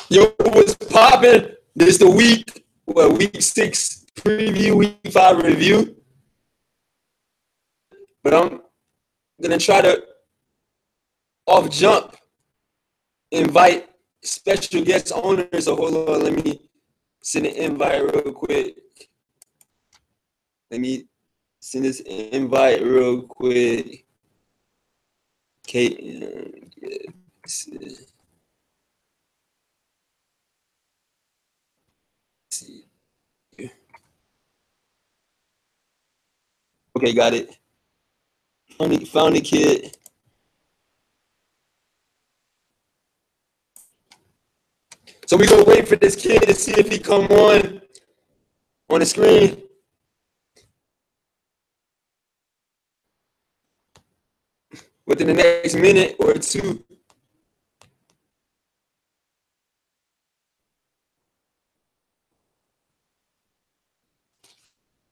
Yo, what's popping? This the week 6 preview, week 5 review. But I'm gonna try to off jump invite special guest owners. So hold on, let me send an invite real quick. Let me send this invite real quick. Kate. Okay, got it. Found the kid. So we gonna wait for this kid to see if he come on the screen. Within the next minute or two.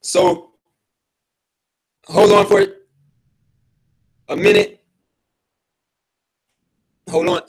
So hold on for a minute. Hold on.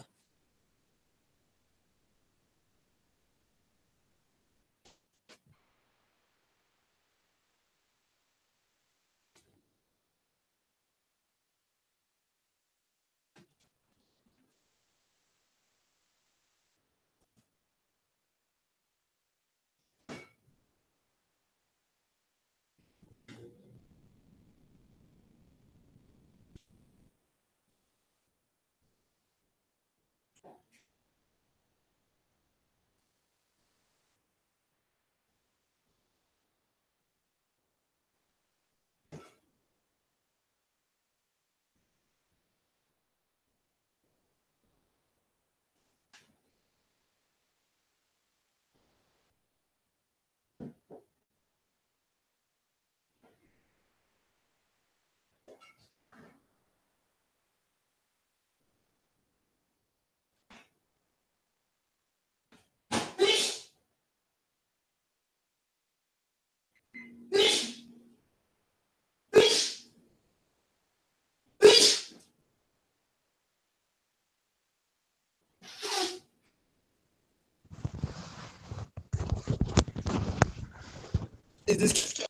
Is this?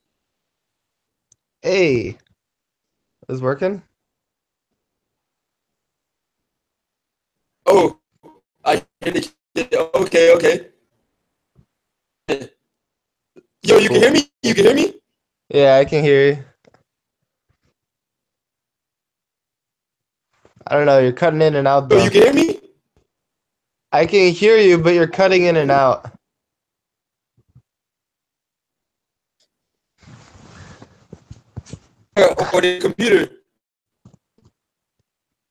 Hey, is working? Oh, I hear the kid. Okay. Yo, you can Cool. hear me? You can hear me? Yeah, I can hear you. I don't know, you're cutting in and out Yo, you though. can hear me? I can hear you, but you're cutting in and out. Or the computer?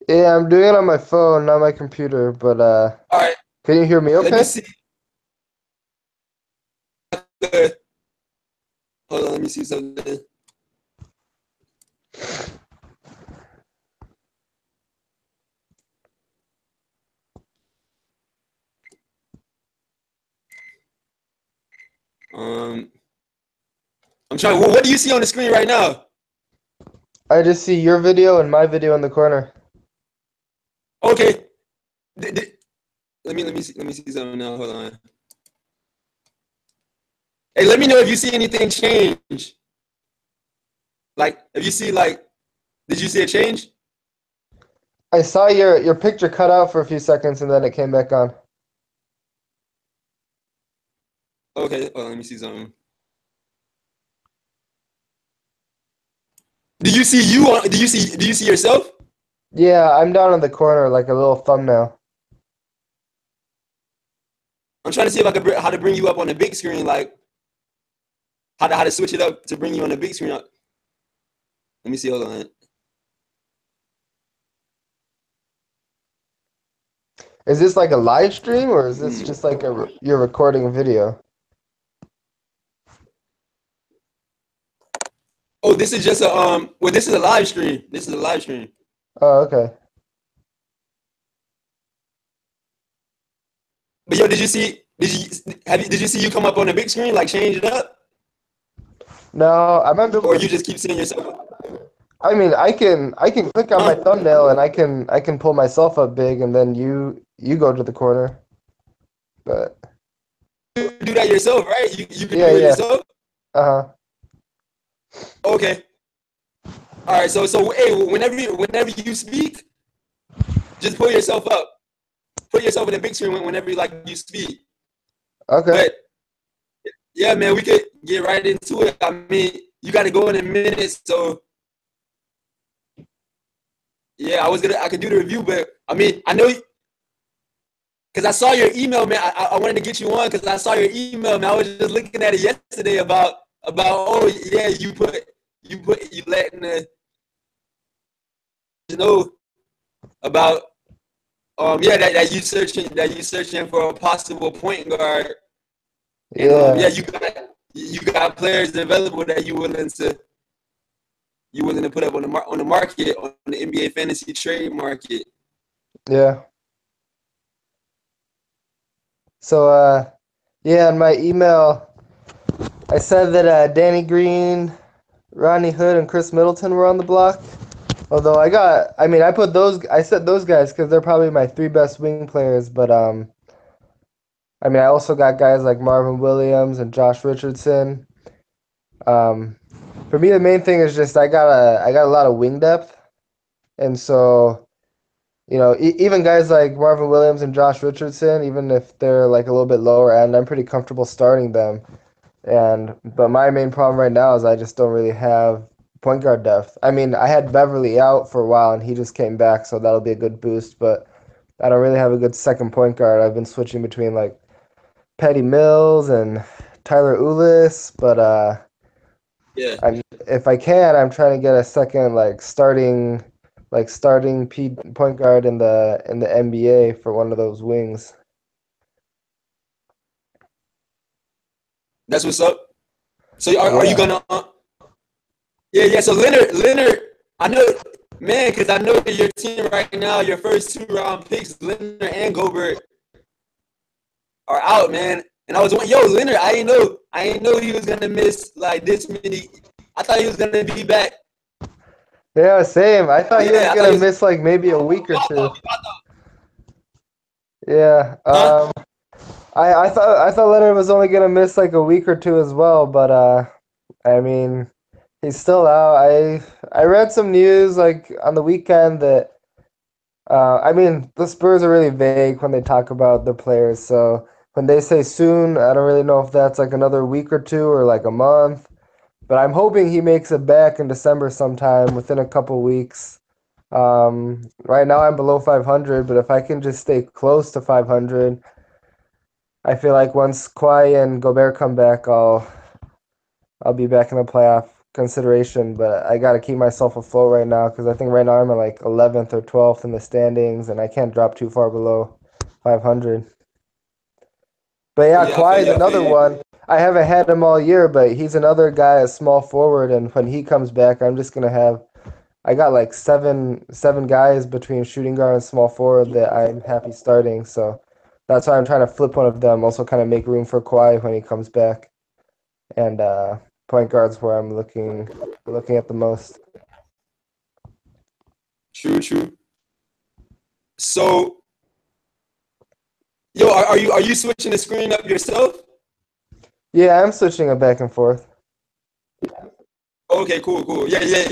Yeah, I'm doing it on my phone, not my computer, but All right, can you hear me let me okay? see. Hold on, let me see something. Um, I'm trying. What do you see on the screen right now? I just see your video and my video in the corner. Okay. Let me see something now. Hold on. Hey, let me know if you see anything change. Like, if you see did you see a change? I saw your picture cut out for a few seconds and then it came back on. Okay, let me see something. Do you see you on? Do you see yourself? Yeah, I'm down in the corner like a little thumbnail. I'm trying to see if I could how to bring you up on the big screen, like how to switch it up to bring you on the big screen. Let me see. Hold on. Is this like a live stream or is this Hmm. just like you're recording a video? Oh, this is just a Well, this is a live stream. This is a live stream. Oh, okay. But yo, did you see? Did you see you come up on the big screen? Like change it up, No, I might be able or to. you just keep seeing yourself? I mean, I can click on my Huh? thumbnail and I can pull myself up big and then you go to the corner. but You do that yourself, right? You can yeah, do it yeah. yourself. Uh-huh. Okay. All right. So hey, whenever you speak, just pull yourself up. Put yourself in the big screen whenever you speak. Okay. But yeah, man, we could get right into it. I mean, you got to go in a minute, so yeah, I could do the review, but I mean, I know because I saw your email, man. I wanted to get you on because I saw your email, man. I was just looking at it yesterday about oh yeah, you letting the you know about yeah that you searching for a possible point guard, and Yeah. yeah, you got players available that you willing to put up on the market, on the NBA fantasy trade market. Yeah. So yeah, in my email I said that Danny Green, Rodney Hood, and Chris Middleton were on the block. Although I said those guys because they're probably my three best wing players. But I mean, I also got guys like Marvin Williams and Josh Richardson. Um, for me, the main thing is just I got a lot of wing depth, and so even guys like Marvin Williams and Josh Richardson, even if they're like a little bit lower end, I'm pretty comfortable starting them. But my main problem right now is I just don't really have point guard depth. I mean, I had Beverly out for a while and he just came back, so that'll be a good boost. But I don't really have a good second point guard. I've been switching between like Patty Mills and Tyler Ulis, but Yeah, if I can, I'm trying to get a second starting point guard in the NBA for one of those wings. that's what's up. So are you Yeah. gonna? Yeah. So Leonard, I know, man, because I know your team right now. Your first 2 round picks, Leonard and Gobert, are out, man. And I was wondering, yo, Leonard, I didn't know he was gonna miss like this many. I thought he was gonna be back. Yeah, same. I thought he was Yeah, I thought gonna he was. miss like maybe a week or two. Yeah. Huh? I thought Leonard was only gonna miss like a week or two as well, but I mean he's still out. I read some news like on the weekend that I mean the Spurs are really vague when they talk about their players, so when they say soon, I don't really know if that's like another week or two or like a month. But I'm hoping he makes it back in December sometime within a couple weeks. Right now I'm below 500, but if I can just stay close to 500, I feel like once Kawhi and Gobert come back, I'll be back in the playoff consideration. But I got to keep myself afloat right now because I think right now I'm at like 11th or 12th in the standings, and I can't drop too far below 500. But Oh yeah, yeah, I feel Kawhi is you. I feel another you. one. I haven't had him all year, but he's another guy, a small forward, and when he comes back, I'm just gonna have. I got like seven guys between shooting guard and small forward that I'm happy starting. So that's why I'm trying to flip one of them. Also, kind of make room for Kawhi when he comes back. And point guards where I'm looking at the most. True, true. So, yo, are you switching the screen up yourself? Yeah, I'm switching it back and forth. Okay, cool, cool. Yeah, yeah.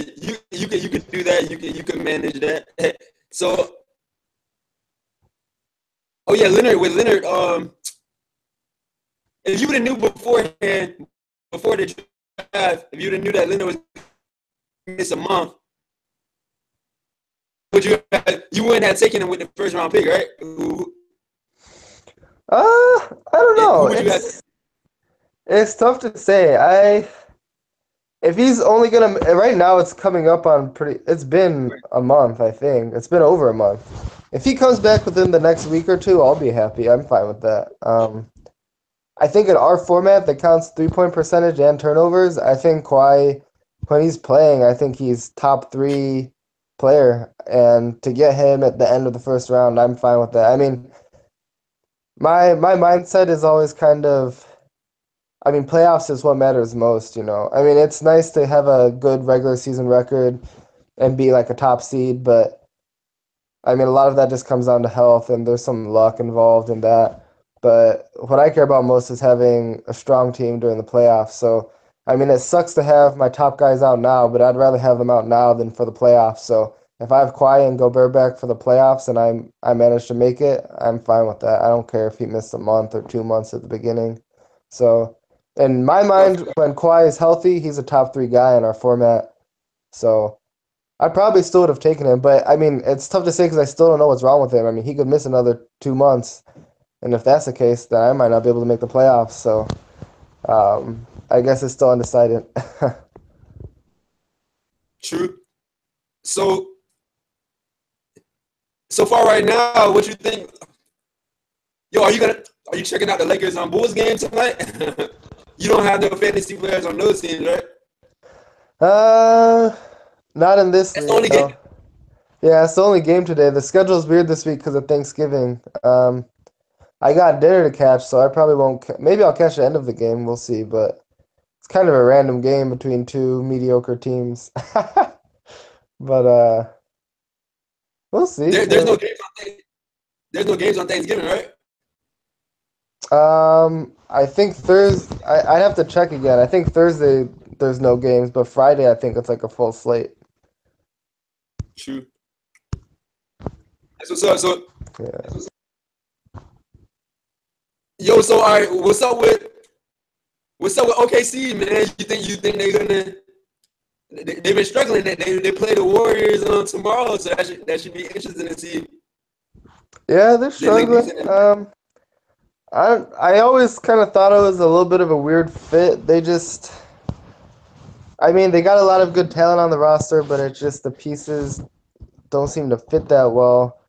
You can do that. You can manage that. So, oh yeah, Leonard with Leonard. If you would have knew beforehand, before the draft, if you would have knew that Leonard was miss a month, you wouldn't have taken him with the first round pick, right? I don't Who know. would you have? It's tough to say. I if he's only gonna right now, it's coming up on pretty. It's been a month, I think. It's been over a month. If he comes back within the next week or two, I'll be happy. I'm fine with that. I think in our format that counts 3 point percentage and turnovers, I think Kawhi, when he's playing, I think he's top three player. And to get him at the end of the first round, I'm fine with that. I mean, my mindset is always kind of, I mean, playoffs is what matters most, you know. I mean, it's nice to have a good regular season record and be like a top seed, but I mean, a lot of that just comes down to health, and there's some luck involved in that. But what I care about most is having a strong team during the playoffs. So, I mean, it sucks to have my top guys out now, but I'd rather have them out now than for the playoffs. So, if I have Kawhi and Gobert back for the playoffs and I manage to make it, I'm fine with that. I don't care if he missed a month or 2 months at the beginning. So, in my mind, when Kawhi is healthy, he's a top three guy in our format. So, I probably still would have taken him, but I mean, it's tough to say because I still don't know what's wrong with him. I mean, he could miss another 2 months. And if that's the case, then I might not be able to make the playoffs. So I guess it's still undecided. True. So so far right now, what you think? Yo, are you checking out the Lakers on Bulls game tonight? You don't have no fantasy players on those teams, right? uh, Not in this That's the league, only game. no. Yeah, it's the only game today. The schedule's weird this week because of Thanksgiving. I got dinner to catch, so I probably won't. Maybe I'll catch the end of the game. We'll see. But it's kind of a random game between two mediocre teams. But we'll see. There's no games on there's no games on Thanksgiving, right? I think Thursday. I'd have to check again. I think Thursday there's no games, but Friday I think it's like a full slate. True. That's what's up. So Yeah. yo, so all right, what's up with OKC, man? You think they're gonna they've been struggling. They play the Warriors on tomorrow, so that should be interesting to see. Yeah, they're The Lakers struggling. and I always kind of thought it was a little bit of a weird fit. I mean, they got a lot of good talent on the roster, but it's just the pieces don't seem to fit that well.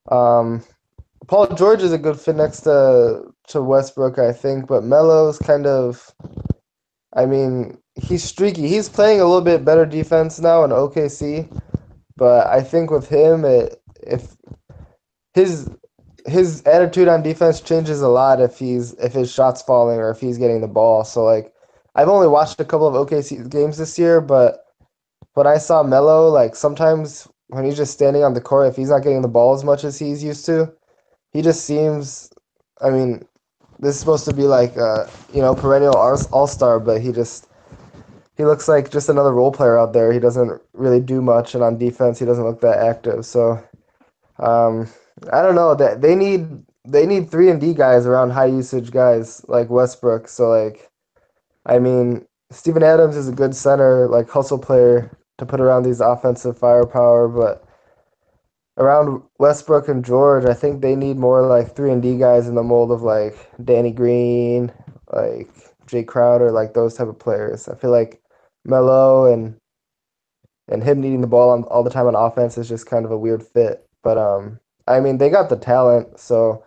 Um, Paul George is a good fit next to Westbrook, I think, but Melo's kind of. I mean, he's streaky. He's playing a little bit better defense now in OKC, but I think with him, if his his attitude on defense changes a lot if his shots falling or if he's getting the ball. So like I've only watched a couple of OKC games this year, but when I saw Melo, like sometimes when he's just standing on the court, if he's not getting the ball as much as he's used to, he just seems. I mean, this is supposed to be like perennial all star, but he looks like just another role player out there. He doesn't really do much, and on defense, he doesn't look that active. So um, I don't know that they need 3 and D guys around high usage guys like Westbrook. So like I mean, Steven Adams is a good center, like hustle player to put around these offensive firepower, but around Westbrook and George, I think they need more like 3 and D guys in the mold of like Danny Green, like Jay Crowder, like those type of players. I feel like Melo and him needing the ball all the time on offense is just kind of a weird fit. But I mean, they got the talent, so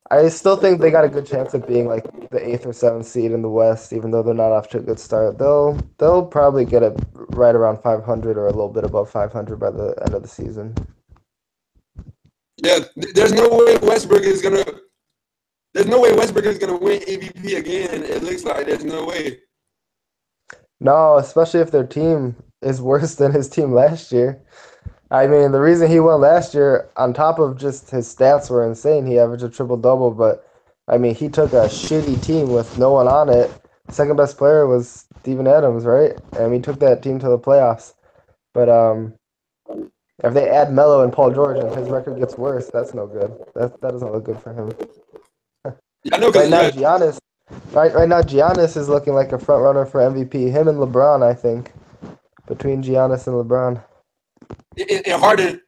I still think they got a good chance of being like the 8th or 7th seed in the West, even though they're not off to a good start. They'll probably get it right around 500 or a little bit above 500 by the end of the season. yeah, there's no way Westbrook is gonna. There's no way Westbrook is gonna win MVP again. It looks like there's no way. No, especially if their team is worse than his team last year. I mean, the reason he won last year, on top of just his stats were insane, he averaged a triple double, but I mean, he took a shitty team with no one on it. Second best player was Steven Adams, right? And he took that team to the playoffs. But if they add Melo and Paul George and his record gets worse, that's no good. That doesn't look good for him. Yeah, I know Right because now, yeah, Giannis is looking like a front runner for MVP. Him and LeBron, I think, between Giannis and LeBron. and Harden.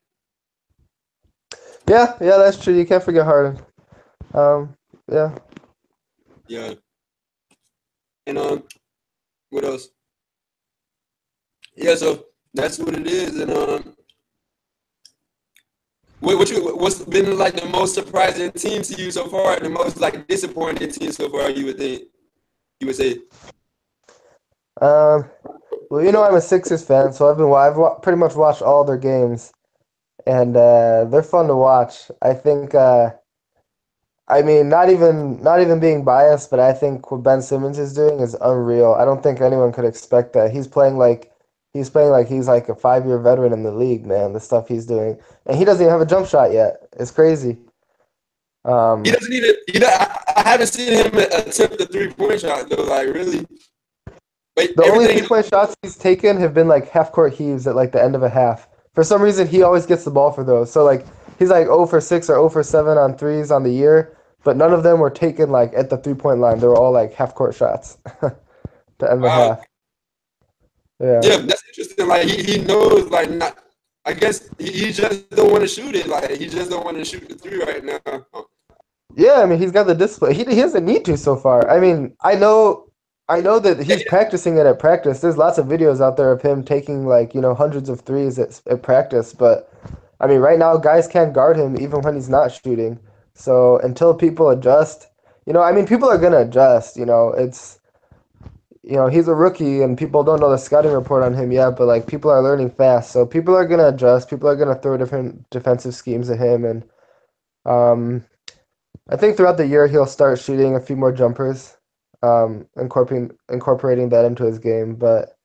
Yeah, that's true. You can't forget Harden. Yeah. Yeah, and what else? Yeah, so that's what it is. And what's been like the most surprising team to you so far, and the most like disappointing team so far? You would say. Um, well, I'm a Sixers fan, so pretty much watched all their games, and they're fun to watch. I mean, not even being biased, but I think what Ben Simmons is doing is unreal. I don't think anyone could expect that. He's playing like he's like a 5 year veteran in the league, man. The stuff he's doing, and he doesn't even have a jump shot yet. It's crazy. He Um, doesn't need it. I haven't seen him attempt a 3-point shot though. Like really, but the only everything. 3-point shots he's taken have been like half court heaves at like the end of a half. For some reason, he always gets the ball for those. So like he's like 0 for 6 or 0 for 7 on threes on the year, but none of them were taken like at the 3-point line. They were all like half court shots to end the Wow. half. Yeah. Yeah, that's interesting. Like he knows like not. I guess he just don't want to shoot it. Like he just don't want to shoot the three right now. Yeah, I mean he's got the display. He doesn't need to so far. I mean, I know that he's practicing it at practice. There's lots of videos out there of him taking like, hundreds of threes at practice, but I mean right now guys can't guard him even when he's not shooting. So until people adjust, I mean people are gonna adjust, he's a rookie and people don't know the scouting report on him yet, but like people are learning fast. So people are gonna adjust. People are gonna throw different defensive schemes at him and um I think throughout the year he'll start shooting a few more jumpers, incorporating that into his game. But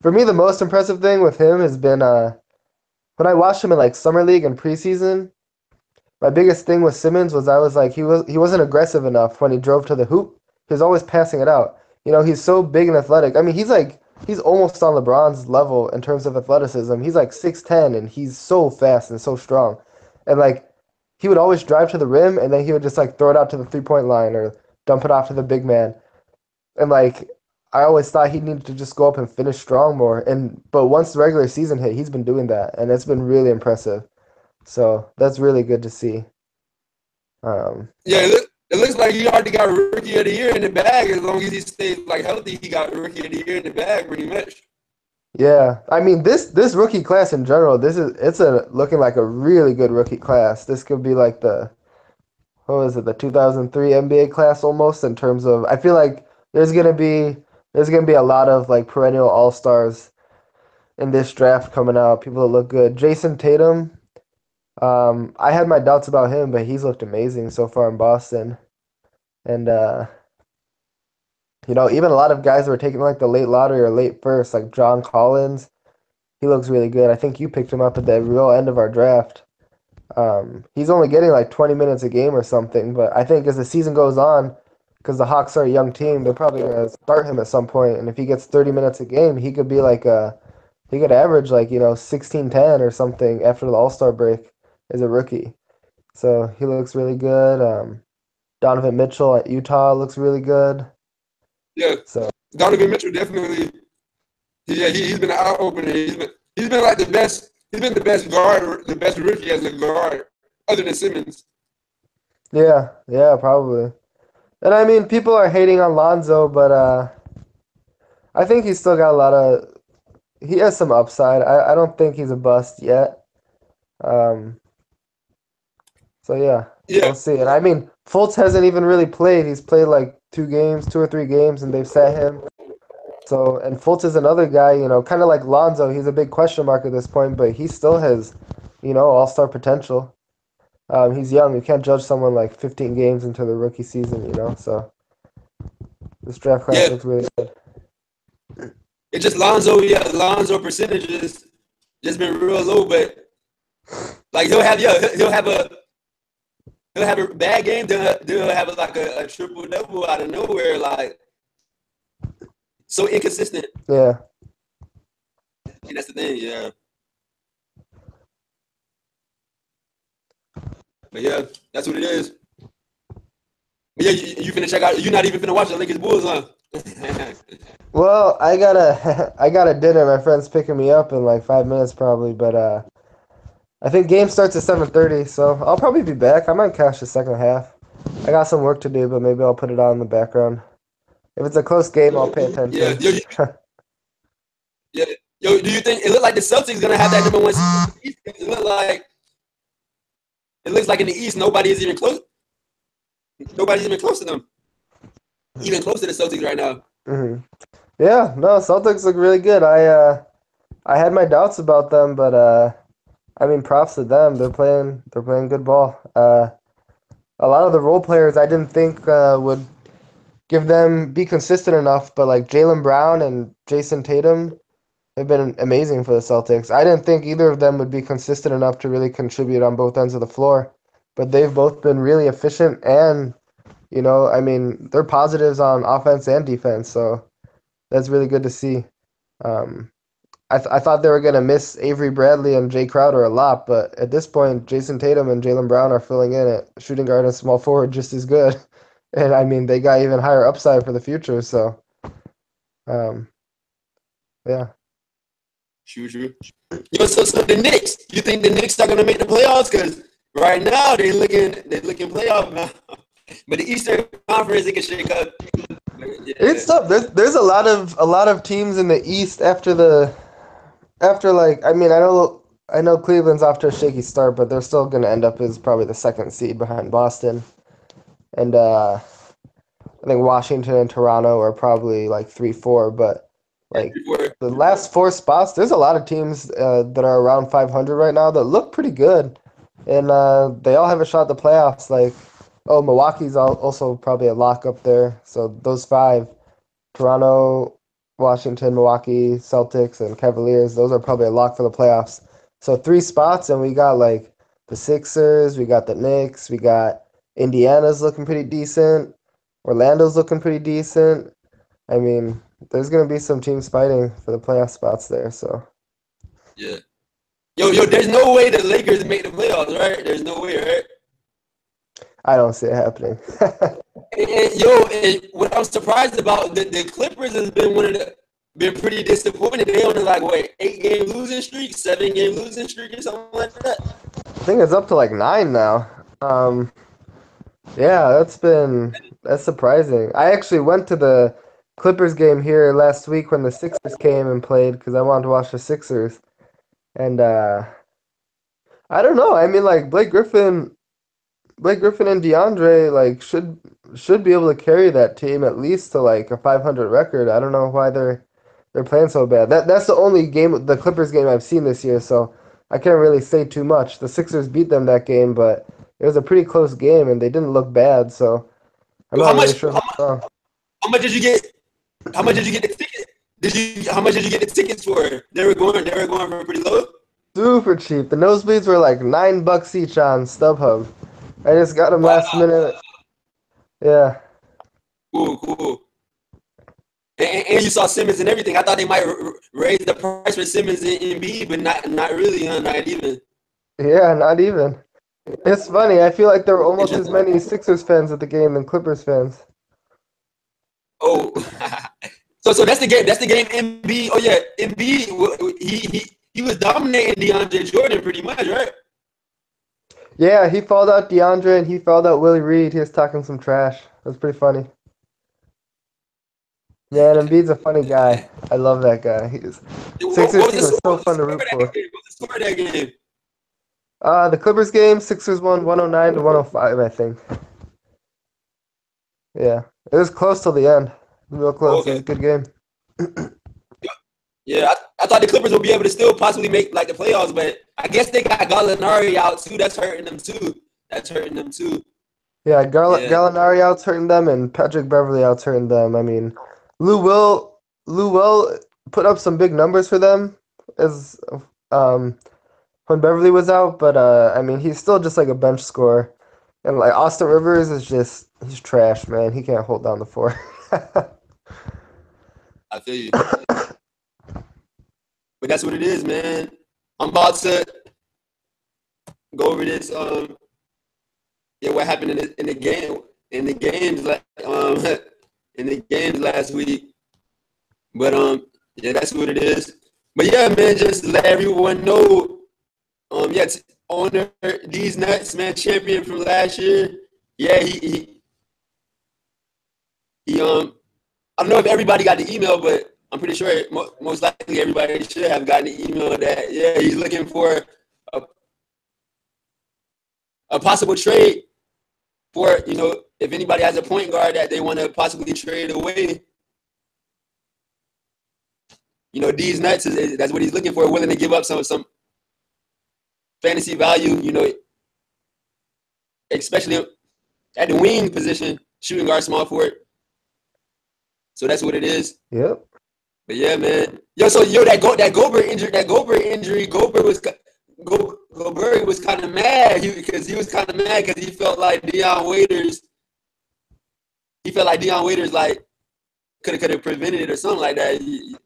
for me, the most impressive thing with him has been when I watched him in like summer league and preseason. My biggest thing with Simmons was I was like he wasn't aggressive enough when he drove to the hoop. He was always passing it out. He's so big and athletic. I mean, he's almost on LeBron's level in terms of athleticism. He's like 6'10" and he's so fast and so strong. And like he would always drive to the rim and then he would just like throw it out to the 3-point line or dump it off to the big man. And like I always thought he needed to just go up and finish strong more. But once the regular season hit, he's been doing that and it's been really impressive. So that's really good to see. Um, Yeah, it looks like he already got rookie of the year in the bag. As long as he stays like healthy, he got rookie of the year in the bag pretty much. yeah, I mean this rookie class in general, it's a looking like a really good rookie class. This could be like the what was it, the 2003 NBA class almost in terms of I feel like there's gonna be a lot of like perennial all-stars in this draft coming out. People that look good. Jason Tatum, I had my doubts about him, but he's looked amazing so far in Boston. And even a lot of guys that were taking like the late lottery or late first, like John Collins, he looks really good. I think you picked him up at the real end of our draft. He's only getting like 20 minutes a game or something, but I think as the season goes on, because the Hawks are a young team, they're probably gonna start him at some point, and if he gets 30 minutes a game, he could average like 16-10 or something after the All-Star break as a rookie. So he looks really good. Donovan Mitchell at Utah looks really good. Yeah, So Donovan Mitchell definitely. Yeah, he's been an eye opener. He's been like the best. He's been the best guard, the best rookie as a guard, other than Simmons. yeah, probably. And I mean, people are hating on Lonzo, but I think he's still got a lot of. He has some upside. I don't think he's a bust yet. Um, so yeah, Yeah, we'll see. And I mean, Fultz hasn't even really played. He's played like 2 or 3 games, and they've sat him. So, and Fultz is another guy, kind of like Lonzo. He's a big question mark at this point, but he still has, all-star potential. He's young. You can't judge someone like 15 games into the rookie season. So this draft class yeah. looks really good. It's just Lonzo. Yeah, Lonzo percentages just been real low, but like he'll have a bad game, then he'll have like a triple double out of nowhere, like so inconsistent. Yeah. And that's the thing, yeah. But yeah, that's what it is. But yeah, you finna check out. You're not even finna watch the Lakers Bulls, huh? Well, I gotta I got a dinner. My friend's picking me up in like 5 minutes probably, but I think game starts at 7:30, so I'll probably be back. I might catch the second half. I got some work to do, but maybe I'll put it on in the background. If it's a close game, I'll pay Yeah, attention. yeah. Yo, do you think it looked like the Celtics gonna have that number one seed? It looks like in the East nobody is even close. Nobody's even close to them. Even close to the Celtics right now. hmm Yeah, no, Celtics look really good. I had my doubts about them, but I mean, props to them. They're playing good ball. A lot of the role players I didn't think would be consistent enough, but like Jaylen Brown and Jason Tatum have been amazing for the Celtics. I didn't think either of them would be consistent enough to really contribute on both ends of the floor. but they've both been really efficient and, I mean, they're positives on offense and defense, so that's really good to see. Um, I thought they were going to miss Avery Bradley and Jay Crowder a lot, but at this point, Jason Tatum and Jaylen Brown are filling in at shooting guard and small forward just as good. And I mean, they got even higher upside for the future, so um, yeah. True. Yo, so the Knicks, you think the Knicks are gonna make the playoffs? Because right now they're looking playoff now. But the Eastern Conference, it can shake up. Yeah. It's tough. There's a lot of teams in the East after like I mean I know Cleveland's off to a shaky start, but they're still gonna end up as probably the second seed behind Boston. And I think Washington and Toronto are probably like 3-4, but like the last four spots, there's a lot of teams that are around 500 right now that look pretty good, and they all have a shot at the playoffs. Like, oh, Milwaukee's also probably a lock up there. So those five, Toronto, Washington, Milwaukee, Celtics, and Cavaliers, those are probably a lock for the playoffs. So three spots, and we got like the Sixers, we got the Knicks, we got Indiana's looking pretty decent. Orlando's looking pretty decent. I mean, there's gonna be some teams fighting for the playoff spots there. So Yeah. Yo, there's no way the Lakers make the playoffs, right? There's no way, right? I don't see it happening. And what I'm surprised about, the Clippers has been pretty disappointed. They on like what 8-game losing streak, 7-game losing streak, or something like that. I think it's up to like 9 now. Yeah, that's surprising. I actually went to the Clippers game here last week when the Sixers came and played because I wanted to watch the Sixers. And I don't know. I mean, like Blake Griffin and DeAndre like should be able to carry that team at least to like a 500 record. I don't know why they're playing so bad. That's the only game, the Clippers game I've seen this year, so I can't really say too much. The Sixers beat them that game, but it was a pretty close game and they didn't look bad, so I'm Yo, not really sure what's wrong. how much did you get? How much did you get the ticket? How much did you get the tickets for? They were going for pretty low. Super cheap. The nosebleeds were like $9 each on StubHub. I just got them Wow, last minute. Yeah. cool. And you saw Simmons and everything. I thought they might raise the price for Simmons and Embiid, but not really, huh? Not even. Yeah, not even. It's funny. I feel like there were almost as many Sixers fans at the game than Clippers fans. Oh, so that's the game. That's the game. Embiid. Oh yeah, Embiid. He was dominating DeAndre Jordan pretty much, right? Yeah, he fouled out DeAndre and he fouled out Willie Reed. He was talking some trash. It was pretty funny. Man, Embiid's a funny guy. I love that guy. Sixers What team was is so the fun to score of root that for. game? What was the score of that game? The Clippers game, Sixers won 109 to 105, I think. Yeah, it was close till the end. Real close. It was Okay. a good game. Yeah, I thought the Clippers would be able to still possibly make like the playoffs, but I guess they got Gallinari out too. That's hurting them too. Yeah, Yeah. Gallinari out's hurting them, and Patrick Beverly out's hurting them. I mean, Lou Will put up some big numbers for them as um when Beverly was out, but I mean, he's still just like a bench scorer, and like Austin Rivers is just he's trash, man. He can't hold down the floor. I feel you. But that's what it is, man. I'm about to go over this. Yeah, what happened in the game, in the games, like in the games last week. But yeah, that's what it is. But yeah, man, just let everyone know. Yeah, owner these nuts, man, champion from last year. Yeah, he I don't know if everybody got the email, but I'm pretty sure most likely everybody should have gotten the email that yeah, he's looking for a, a possible trade for, if anybody has a point guard that they want to possibly trade away. These nuts that's what he's looking for, willing to give up some fantasy value, especially at the wing position, shooting guard, small forward. So that's what it is. Yep. But yeah, man. That Gobert injury. Gobert Gobert was kind of mad because he was kind of mad because he felt like Deion Waiters. He felt like Deion Waiters like could have prevented it or something like that. You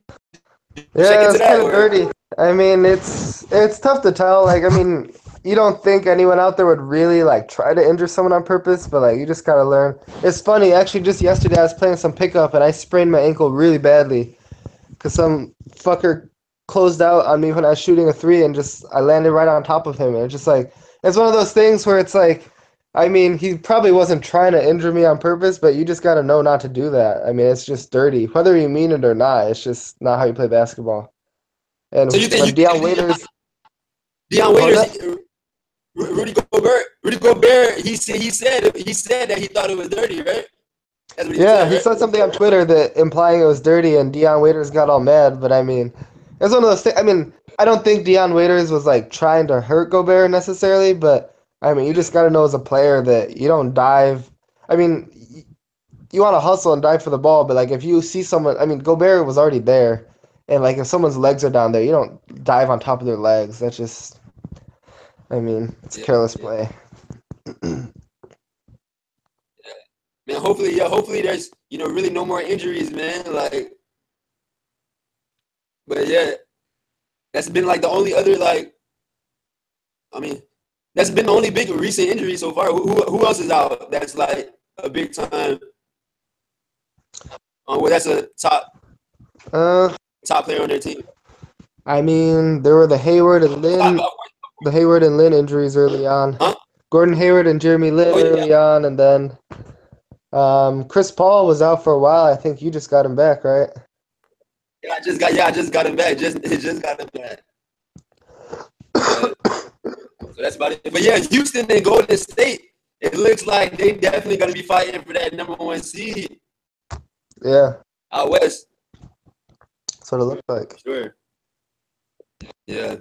check Yeah, into it's that kind of or dirty. I mean, it's tough to tell. Like, I mean, you don't think anyone out there would really like try to injure someone on purpose, but like you just gotta learn. It's funny, actually. Just yesterday, I was playing some pickup and I sprained my ankle really badly because some fucker closed out on me when I was shooting a three and just I landed right on top of him. And it's just like it's one of those things where it's like, I mean, he probably wasn't trying to injure me on purpose, but you just gotta know not to do that. I mean, it's just dirty, whether you mean it or not. It's just not how you play basketball. so And you think when Deion Waiters, Deion what was Waiters, that? Rudy Gobert, he said that he thought it was dirty, right? That's what he Yeah, said, he right? said something on Twitter that implying it was dirty, and Deion Waiters got all mad. But I mean, it's one of those things. I mean, I don't think Deion Waiters was like trying to hurt Gobert necessarily, but I mean, you just got to know as a player that you don't dive. I mean, you want to hustle and dive for the ball, but like if you see someone, I mean, Gobert was already there, and like if someone's legs are down there, you don't dive on top of their legs. That's just, I mean, it's Yeah, careless yeah, play. yeah. Man, hopefully there's really no more injuries, man. Like, but yeah, that's been like the only other like, I mean, that's been the only big recent injury so far. Who else is out? That's like a big time. Well, that's a Uh, top player on their team. I mean, there were Uh, The Hayward and Lynn injuries early on. Huh? Gordon Hayward and Jeremy Lin Oh yeah, early on, and then Chris Paul was out for a while. I think you just got him back, right? I just got him back. Just got him back. Yeah. So that's about it. But yeah, Houston and Golden State. It looks like they definitely gonna be fighting for that #1 seed Yeah, out west. that's what it looked like. Sure. Yeah.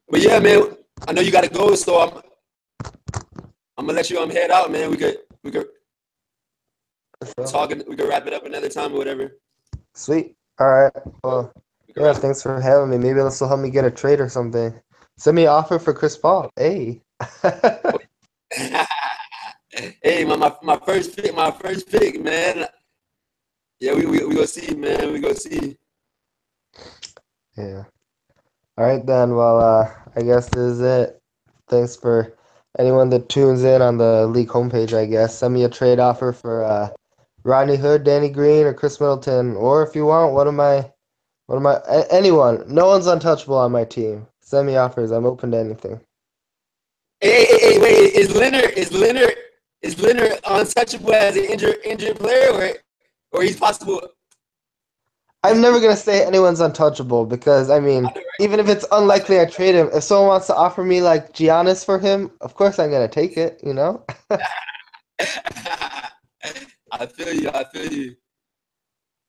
But yeah, man. I know you gotta go, so I'm gonna let you head out, man. We could So, we could wrap it up another time or whatever. sweet. All right. Well, We could yeah. wrap Thanks for having me. Maybe this will help me get a trade or something. Send me an offer for Chris Paul. Hey. it. Hey, my first pick, man. Yeah, we gonna see, man. We gonna see. Yeah. All right then. Well, I guess this is it. Thanks for anyone that tunes in on the league homepage. I guess send me a trade offer for Rodney Hood, Danny Green, or Chris Middleton, or if you want anyone. No one's untouchable on my team. Send me offers. I'm open to anything. Hey, wait. Is Leonard untouchable as an injured player, or he's possible? I'm never gonna say anyone's untouchable because I mean, I know, even if it's unlikely I trade him, if someone wants to offer me like Giannis for him, of course I'm gonna take it. You know. right? I feel you. I feel you.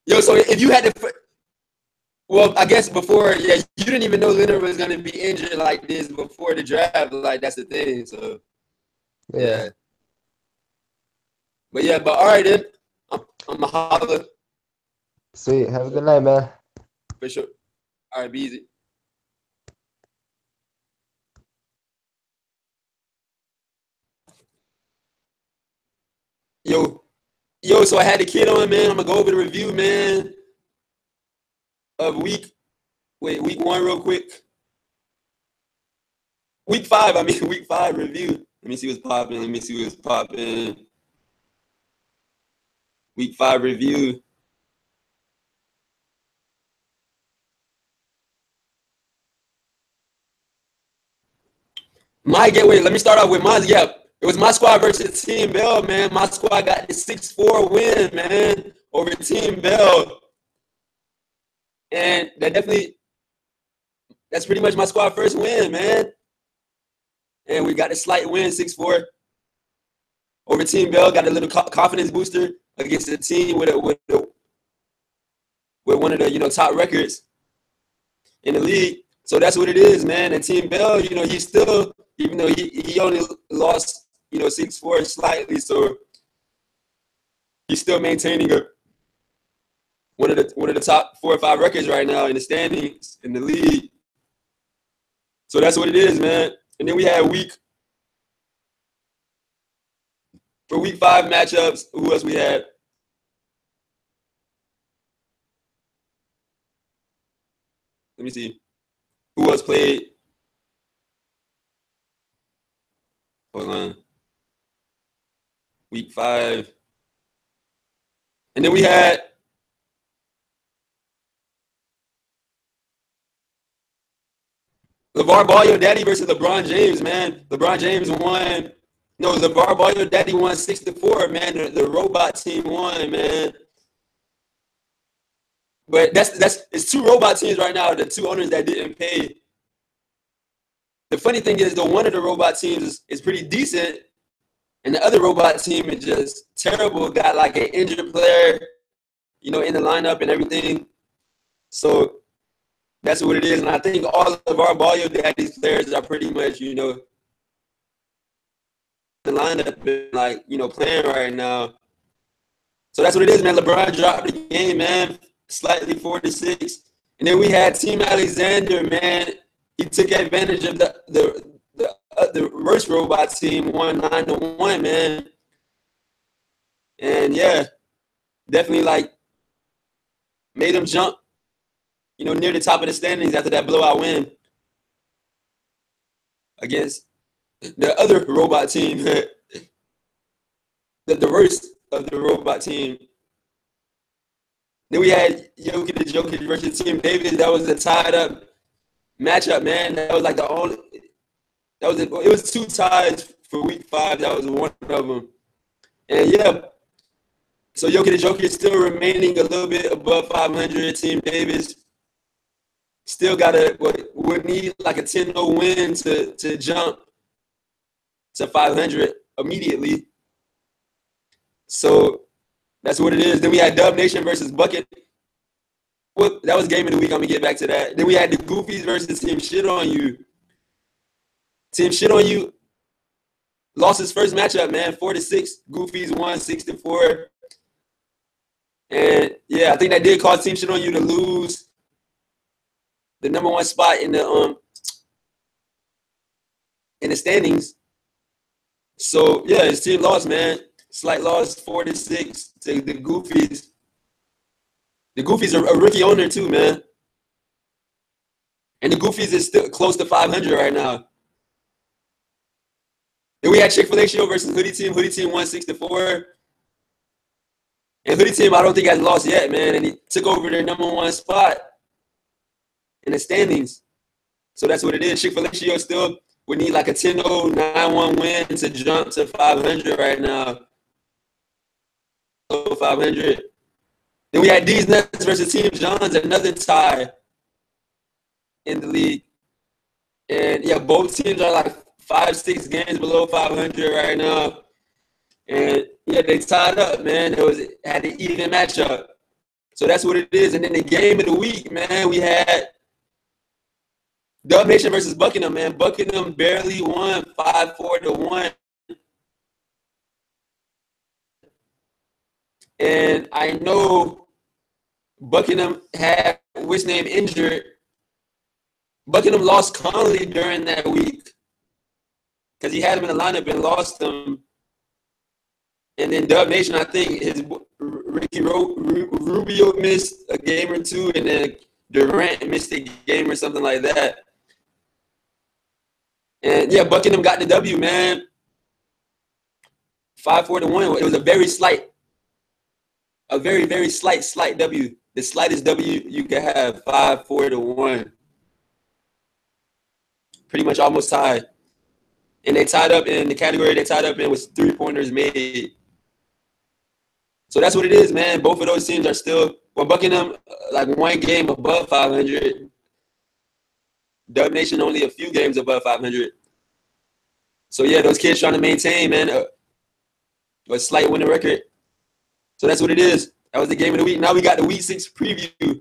Yo, so if you had to, well, I guess before, yeah, you didn't even know Leonard was gonna be injured like this before the draft. Like that's the thing. So Yeah. yeah, but all right then. I'm a holler Sweet. Have a good night, man. for sure. All right, be easy. Yo, so I had the kid on, man. I'm gonna go over the review, man, of week 1 real quick. Week 5, I mean, week 5 review. Let me see what's popping. Week 5 review. Let me start off with mine. Yeah, it was my squad versus Team Bell, man. My squad got the 6-4 win, man, over Team Bell. And that's pretty much my squad first win, man. And we got a slight win, 6-4 over Team Bell. Got a little confidence booster against a team with one of the top records in the league. So that's what it is, man. And Team Bell, he's still, even though he only lost 6-4 slightly, so he's still maintaining one of the top 4 or 5 records right now in the standings in the league. So that's what it is, man. And then we had week 5 matchups. Who else we had? Let me see. Who else played? Hold on. Week 5. And then we had LeVar Ball, your daddy versus LeBron James, man. LeBron James won. No, LeVar Ball, your daddy won 6-4, man. The robot team won, man. But it's 2 robot teams right now. The 2 owners that didn't pay. The funny thing is, one of the robot teams is pretty decent, and the other robot team is just terrible. Got like an injured player, in the lineup and everything. So that's what it is. And I think all of our Ball Your Daddy's players are pretty much, the lineup and like, playing right now. So that's what it is, man. LeBron dropped the game, man. Slightly 4-6. And then we had Team Alexander, man. He took advantage of the worst robot team, won 9-1, man. And yeah, definitely like made him jump, near the top of the standings after that blowout win against the other robot team, the worst of the robot team. Then we had Jokic versus Team Davis. That was a tied up matchup, man. That was like it was 2 ties for week 5. That was one of them. And yeah, so Jokic is still remaining a little bit above 500. Team Davis still would need like a 10-0 win to jump to 500 immediately. So that's what it is. Then we had Dub Nation versus Bucket. Well, that was game of the week. I'm going to get back to that. Then we had the Goofies versus Team Shit On You. Team Shit On You lost his first matchup, man, 4-6. Goofies won 6-4. And yeah, I think that did cause Team Shit On You to lose the number 1 spot in the standings. So yeah, his team lost, man. Slight loss, 4-6 to the Goofies. The Goofies are a rookie owner too, man. And the Goofies is still close to 500 right now. Then we had Chick-fil-A Show versus Hoodie Team. Hoodie Team won 6-4. And Hoodie Team, I don't think has lost yet, man. And he took over their number 1 spot in the standings. So that's what it is. Chick-fil-A Show still would need like a 10-0, 9-1 win to jump to 500 right now. 500. Then we had D's Nuts versus Team Johns, another tie in the league. And yeah, both teams are like 5-6 games below 500 right now. And yeah, they tied up, man. Had an even matchup. So that's what it is. And then the game of the week, man, we had Dub Nation versus Buckingham, man. Buckingham barely won 5-4-1. And I know Buckingham had what's name injured. Buckingham lost Conley during that week because he had him in the lineup and lost him. And then Dub Nation, I think his Ricky Rubio missed a game or 2, and then Durant missed a game or something like that. And yeah, Buckingham got the W, man. 5-4-1. It was a very very slight W. The slightest W you could have. 5-4-1. Pretty much almost tied. And they tied up in the category they tied up in was 3-pointers made. So that's what it is, man. Both of those teams are still, Buckingham, like 1 game above 500. Dub Nation only a few games above 500. So yeah, those kids trying to maintain, man, a slight winning record. So that's what it is. That was the game of the week. Now we got the week 6 preview.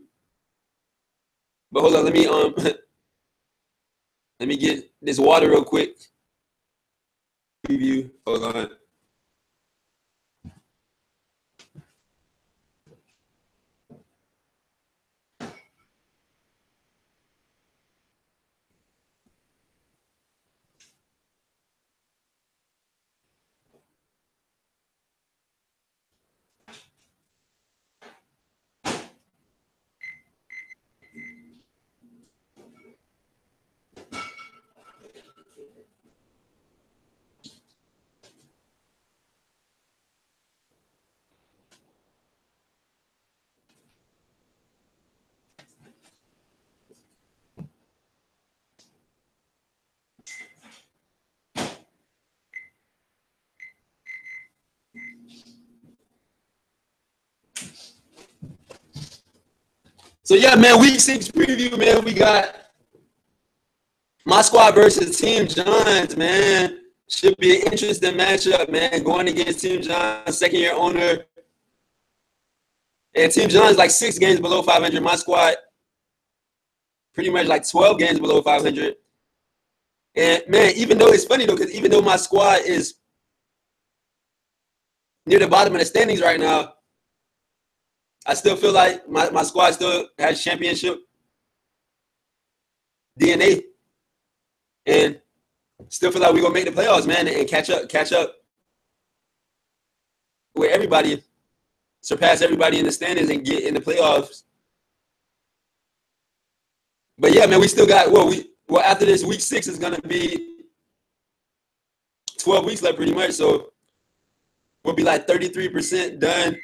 But hold on, let me get this water real quick. Preview. Hold on. So yeah, man, week 6 preview, man. We got my squad versus Team John's, man. Should be an interesting matchup, man. Going against Team John's second-year owner. And Team John's like 6 games below 500. My squad pretty much like 12 games below 500. And man, even though it's funny though, because even though my squad is near the bottom of the standings right now, I still feel like my squad still has championship DNA. And still feel like we're gonna make the playoffs, man, and catch up with everybody, surpass everybody in the standings and get in the playoffs. But yeah, man, we still got after this week 6 is gonna be 12 weeks left pretty much. So we'll be like 33% done.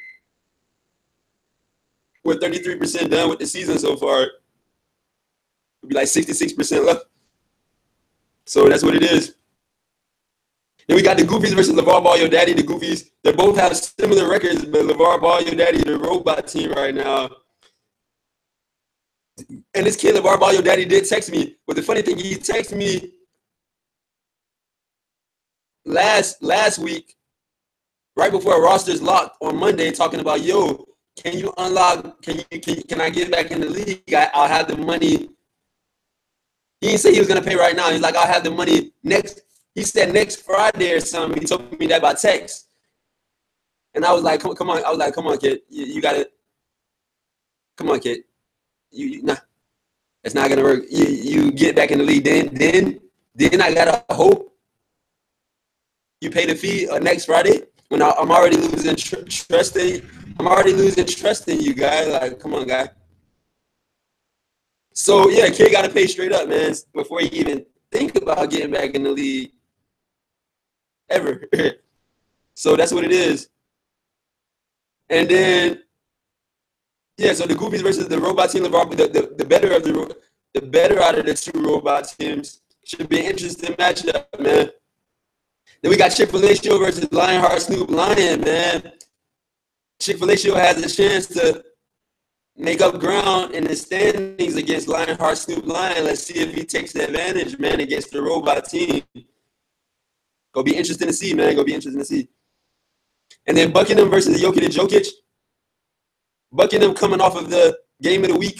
We're 33% done with the season so far. We'll be like 66% left. So that's what it is. Then we got the Goofies versus LeVar Ball, Your Daddy. The Goofies, they both have similar records, but LeVar Ball, Your Daddy, the robot team right now. And this kid, LeVar Ball, Your Daddy, did text me. But the funny thing, he texted me last week, right before roster's locked on Monday, talking about, yo, can you unlock, can I get back in the league? I'll have the money. He didn't say he was going to pay right now. He's like, I'll have the money next. He said next Friday or something. He told me that by text. And I was like, come on. I was like, come on, kid. You got to. Come on, kid. Nah, it's not going to work. You get back in the league. Then I got to hope you pay the fee next Friday when I'm already losing trust in. I'm already losing trust in you, guys. Like, come on, guy. So, yeah, kid got to pay straight up, man, before you even think about getting back in the league ever. So that's what it is. And then, yeah, so the Goofies versus the robot team, the better out of the 2 robot teams. Should be an interesting matchup, man. Then we got Chick-fil-A Show versus Lionheart Snoop Lion, man. Chick-fil-A Show has a chance to make up ground in the standings against Lionheart Snoop Lion. Let's see if he takes the advantage, man, against the robot team. Gonna be interesting to see, man. Gonna be interesting to see. And then Buckingham versus Jokic. Buckingham coming off of the game of the week.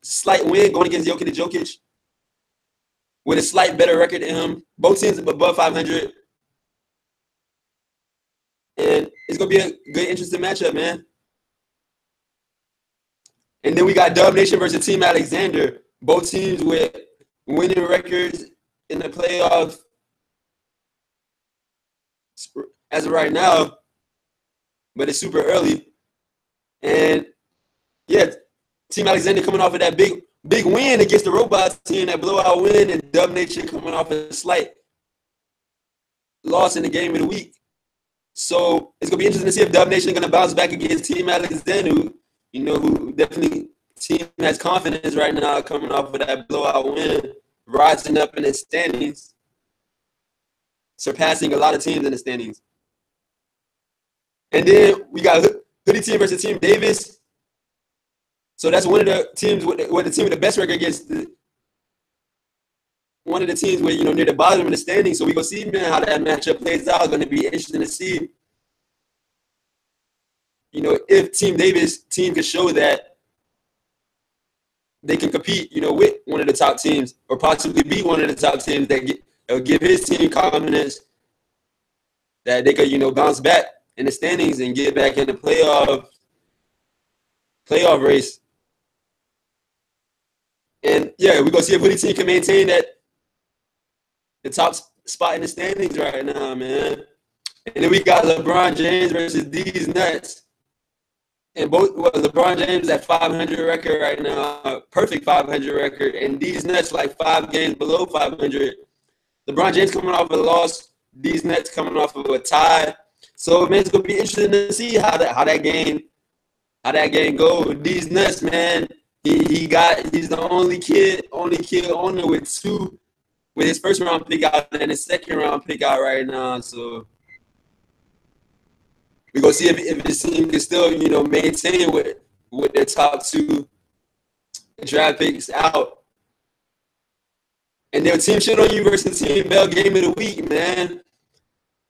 Slight win going against Jokic with a slight better record than him. Both teams above 500. And it's gonna be a good, interesting matchup, man. And then we got Dub Nation versus Team Alexander. Both teams with winning records in the playoffs as of right now, but it's super early. And yeah, Team Alexander coming off of that big win against the robot team, that blowout win, and Dub Nation coming off a slight loss in the game of the week. So it's gonna be interesting to see if Dub Nation is gonna bounce back against Team Alexander, who definitely team has confidence right now coming off of that blowout win, rising up in the standings, surpassing a lot of teams in the standings. And then we got Hoodie Team versus Team Davis. So that's one of the teams with the team with the best record against one of the teams with near the bottom of the standings. So we gonna see, man, how that matchup plays out. It's gonna be interesting to see. If Team Davis team can show that they can compete, with one of the top teams or possibly be one of the top teams that give his team confidence that they could, bounce back in the standings and get back in the playoff race. And yeah, we're gonna see if Hoodie Team can maintain the top spot in the standings right now, man. And then we got LeBron James versus These Nuts. And LeBron James at 500 record right now, perfect 500 record, and These Nuts like 5 games below 500. LeBron James coming off of a loss, These Nuts coming off of a tie. So man, it's gonna be interesting to see how that game go. These Nuts, man, he's the only kid owner with his first round pick out and his second round pick out right now. So we're gonna see if his team can still, maintain with with their top 2 draft picks out. And their team shit on you versus Team Bell game of the week, man.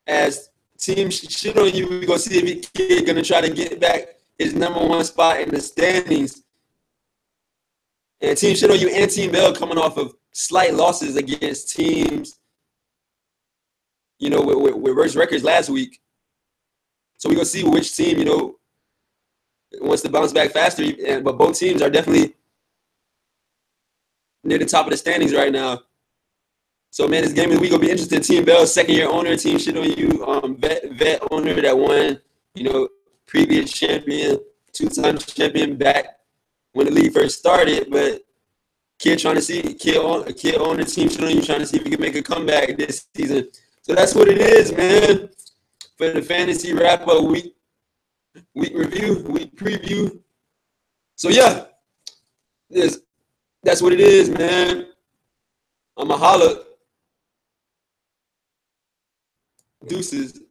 As team shit on you, we're going to see if your kid going to try to get back his #1 spot in the standings. And team shit on you and Team Bell coming off of slight losses against teams, you know, with worse records last week. So we're going to see which team, you know, wants to bounce back faster. But both teams are definitely near the top of the standings right now. So, man, this game of the week will be interesting. Team Bell, second-year owner, team shit on you, vet owner that won, you know, previous champion, 2-time champion back when the league first started. But kid owner, team shit on you, trying to see if he can make a comeback this season. So that's what it is, man, for the fantasy wrap-up week review, week preview. So, yeah, that's what it is, man. I'ma holla. Deuces.